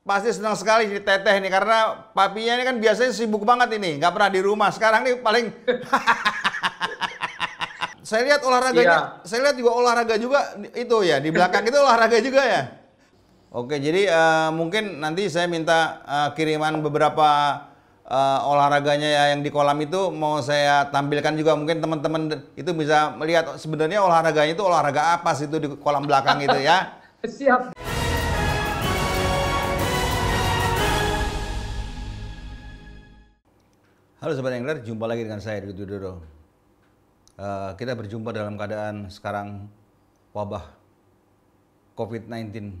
Pasti senang sekali si Teteh nih karena papinya ini kan biasanya sibuk banget ini, nggak pernah di rumah. Sekarang nih paling saya lihat olahraganya, Iya, saya lihat juga olahraga juga itu ya di belakang itu olahraga juga ya. Oke, jadi mungkin nanti saya minta kiriman beberapa olahraganya ya yang di kolam itu mau saya tampilkan juga mungkin teman-teman itu bisa melihat sebenarnya olahraganya itu olahraga apa sih itu di kolam belakang itu ya. siap. Halo Sobat Angler, jumpa lagi dengan saya Dwi Widodo. Kita berjumpa dalam keadaan sekarang wabah COVID-19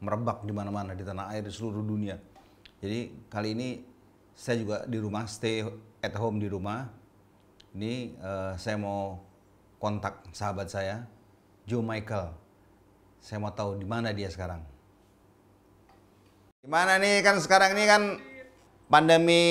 merebak di mana-mana di tanah air di seluruh dunia. Jadi kali ini saya juga di rumah, stay at home di rumah. Ini saya mau kontak sahabat saya, Joe Michael. Saya mau tahu di mana dia sekarang. Gimana nih kan sekarang ini kan pandemi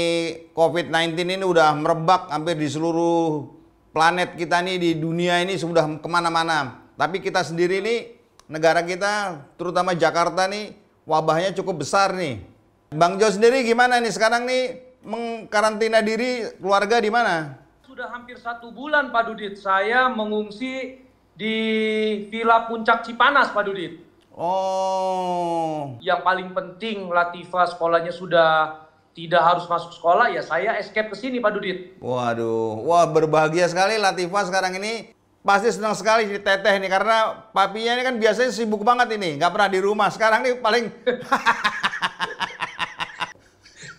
COVID-19 ini udah merebak hampir di seluruh planet kita nih di dunia ini sudah kemana-mana. Tapi kita sendiri nih, negara kita terutama Jakarta nih wabahnya cukup besar nih. Bang Jo sendiri gimana nih sekarang nih mengkarantina diri keluarga di mana? Sudah hampir 1 bulan Pak Dudit, saya mengungsi di Villa Puncak Cipanas Pak Dudit. Oh, Yang paling penting Latifah sekolahnya sudah tidak harus masuk sekolah, ya saya escape ke sini Pak Dudit. waduh, wah berbahagia sekali Latifah sekarang ini. Pasti senang sekali si Teteh nih karena papinya ini kan biasanya sibuk banget ini, nggak pernah di rumah. Sekarang nih paling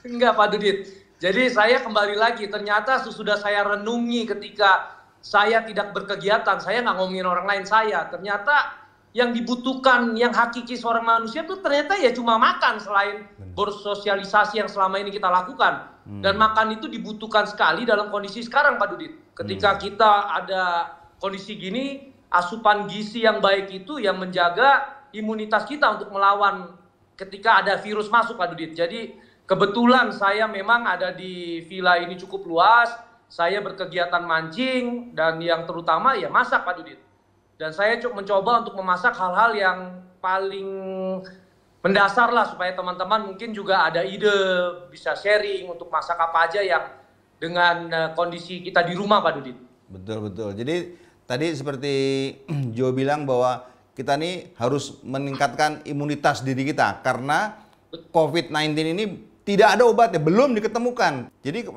Enggak Pak Dudit. Jadi saya kembali lagi, ternyata sesudah saya renungi ketika saya tidak berkegiatan, saya nggak ngomongin orang lain saya. Ternyata yang dibutuhkan, yang hakiki seorang manusia itu ternyata ya cuma makan selain bersosialisasi yang selama ini kita lakukan. Dan makan itu dibutuhkan sekali dalam kondisi sekarang Pak Dudit. Ketika kita ada kondisi gini, asupan gizi yang baik itu yang menjaga imunitas kita untuk melawan ketika ada virus masuk Pak Dudit. Jadi kebetulan saya memang ada di villa ini cukup luas, saya berkegiatan mancing dan yang terutama ya masak Pak Dudit. Dan saya mencoba untuk memasak hal-hal yang paling mendasar lah supaya teman-teman mungkin juga ada ide, bisa sharing untuk masak apa aja yang dengan kondisi kita di rumah Pak Dudit. betul betul. Jadi tadi seperti Joe bilang bahwa kita nih harus meningkatkan imunitas diri kita karena COVID-19 ini tidak ada obatnya, belum diketemukan. Jadi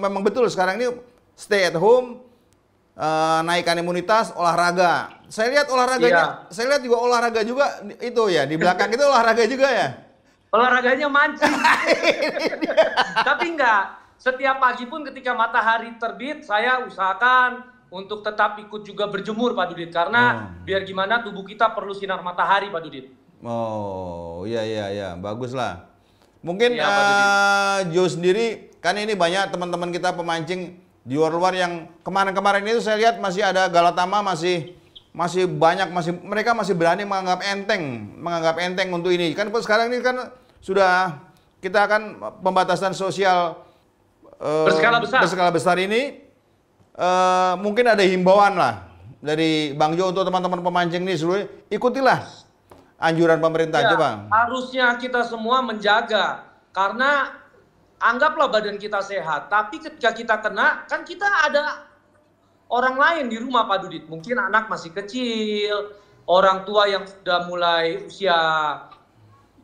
memang betul sekarang ini stay at home, naikkan imunitas, olahraga. Saya lihat olahraganya, saya lihat juga olahraga juga itu ya di belakang itu olahraga juga ya. Olahraganya mancing. Tapi enggak, setiap pagi pun ketika matahari terbit, saya usahakan untuk tetap ikut juga berjemur Pak Dudit. Karena biar gimana tubuh kita perlu sinar matahari Pak Dudit. Oh, iya iya iya, bagus lah. Mungkin Iya, Pak Dudit. Joe sendiri kan ini banyak teman-teman kita pemancing di luar-luar yang kemarin-kemarin itu saya lihat masih ada Galatama masih banyak mereka masih berani menganggap enteng untuk ini. Kan sekarang ini kan sudah kita kan pembatasan sosial berskala besar ini mungkin ada himbauan lah dari Bang Jo untuk teman-teman pemancing ini seluruh ikutilah anjuran pemerintah Ya, coba. harusnya kita semua menjaga. Karena anggaplah badan kita sehat. Tapi ketika kita kena, kan kita ada orang lain di rumah Pak Dudit. Mungkin anak masih kecil, orang tua yang sudah mulai usia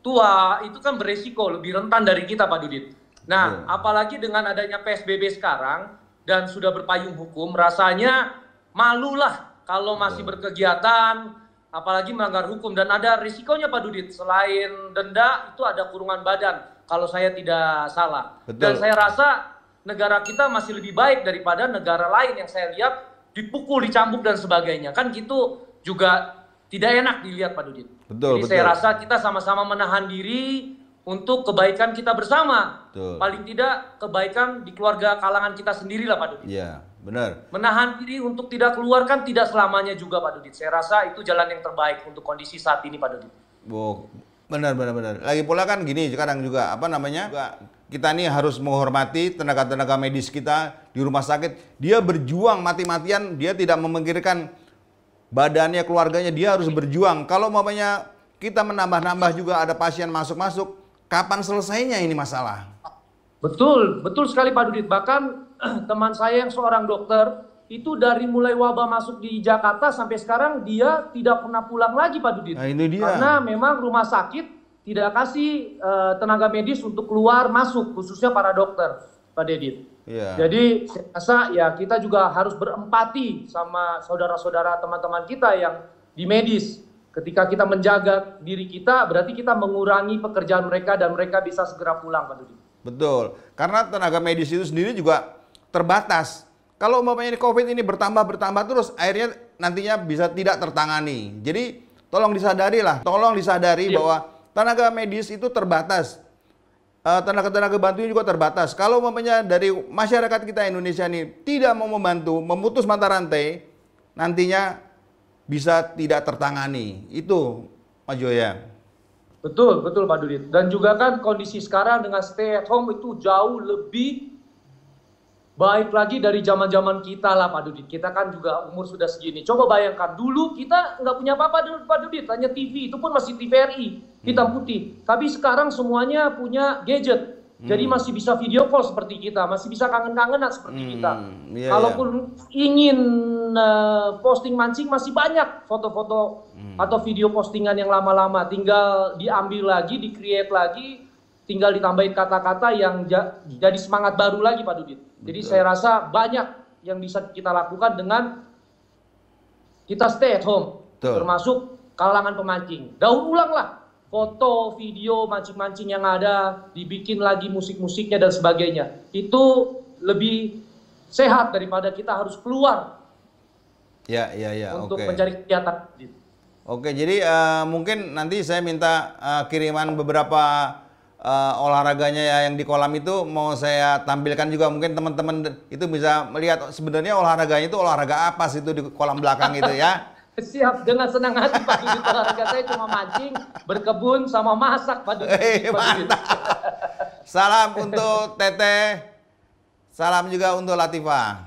tua, itu kan beresiko lebih rentan dari kita Pak Dudit. Nah, apalagi dengan adanya PSBB sekarang dan sudah berpayung hukum, rasanya malulah kalau masih berkegiatan, apalagi melanggar hukum. Dan ada risikonya Pak Dudit, selain denda itu ada kurungan badan kalau saya tidak salah. Betul. Dan saya rasa negara kita masih lebih baik daripada negara lain yang saya lihat dipukul, dicambuk dan sebagainya. Kan gitu juga tidak enak dilihat Pak Dudit. Betul, Jadi betul. saya rasa kita sama-sama menahan diri untuk kebaikan kita bersama. Betul. Paling tidak kebaikan di keluarga kalangan kita sendirilah Pak Dudit. Iya, benar. Menahan diri untuk tidak keluar kan tidak selamanya juga Pak Dudit. Saya rasa itu jalan yang terbaik untuk kondisi saat ini Pak Dudit. Benar. Lagi pula kan gini sekarang juga apa namanya? Kita nih harus menghormati tenaga-tenaga medis kita di rumah sakit. Dia berjuang mati-matian, dia tidak memikirkan badannya, keluarganya, dia harus berjuang. Kalau mamanya kita menambah-nambah juga ada pasien masuk-masuk, kapan selesainya ini masalah? Betul, betul sekali Pak Dudit. Bahkan teman saya yang seorang dokter, itu dari mulai wabah masuk di Jakarta sampai sekarang dia tidak pernah pulang lagi Pak Dudit. Nah, itu dia. Karena memang rumah sakit tidak kasih tenaga medis untuk keluar masuk, khususnya para dokter Pak Dedit. Iya. Jadi saya rasa ya kita juga harus berempati sama saudara-saudara teman-teman kita yang di medis. Ketika kita menjaga diri kita, berarti kita mengurangi pekerjaan mereka dan mereka bisa segera pulang Pak Dudit. Betul, karena tenaga medis itu sendiri juga terbatas. Kalau umpamanya ini COVID ini bertambah terus, akhirnya nantinya bisa tidak tertangani. Jadi tolong disadari bahwa tenaga medis itu terbatas. Tenaga-tenaga bantunya juga terbatas. Kalau umpamanya dari masyarakat kita Indonesia ini tidak mau membantu, memutus mata rantai, nantinya bisa tidak tertangani. Itu, Pak Joya. Betul, betul Pak Dudit. Dan juga kan kondisi sekarang dengan stay at home itu jauh lebih baik lagi dari zaman-zaman kita lah Pak Dudit. Kita kan juga umur sudah segini. Coba bayangkan, dulu kita nggak punya apa-apa dulu Pak Dudit. Hanya TV, itu pun masih TVRI, hitam putih. Tapi sekarang semuanya punya gadget. Jadi masih bisa video call seperti kita, masih bisa kangen-kangenan seperti kita. Kalaupun ingin posting mancing, masih banyak foto-foto atau video postingan yang lama-lama. Tinggal diambil lagi, di-create lagi, tinggal ditambahin kata-kata yang jadi semangat baru lagi Pak Dudit. Jadi saya rasa banyak yang bisa kita lakukan dengan kita stay at home. Termasuk kalangan pemancing. Daur ulang lah. Foto, video, mancing-mancing yang ada, dibikin lagi musik-musiknya dan sebagainya. Itu lebih sehat daripada kita harus keluar untuk mencari kegiatan. Oke, jadi mungkin nanti saya minta kiriman beberapa olahraganya ya yang di kolam itu mau saya tampilkan juga. Mungkin teman-teman itu bisa melihat sebenarnya olahraganya itu olahraga apa sih itu di kolam belakang itu ya. Siap, dengan senang hati Pak Dudit. Olahraga saya cuma mancing, berkebun, sama masak Pak Dudit. Salam untuk Teteh, salam juga untuk Latifah.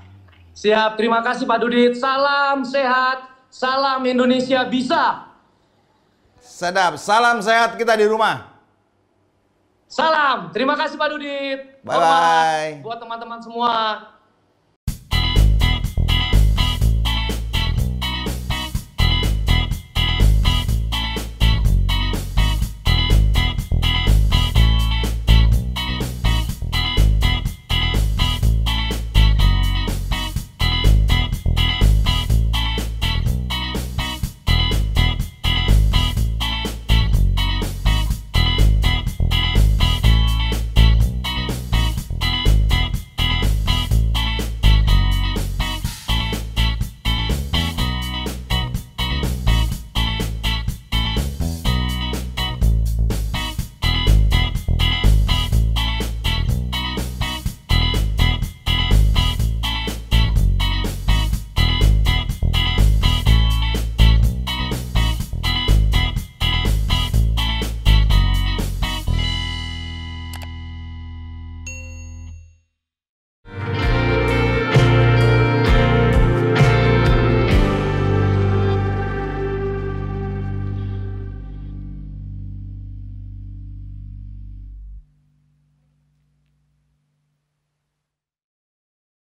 Siap, terima kasih Pak Dudit. Salam sehat, salam Indonesia bisa. Sedap, salam sehat kita di rumah. Salam, terima kasih Pak Dudit. Bye-bye. Buat teman-teman semua.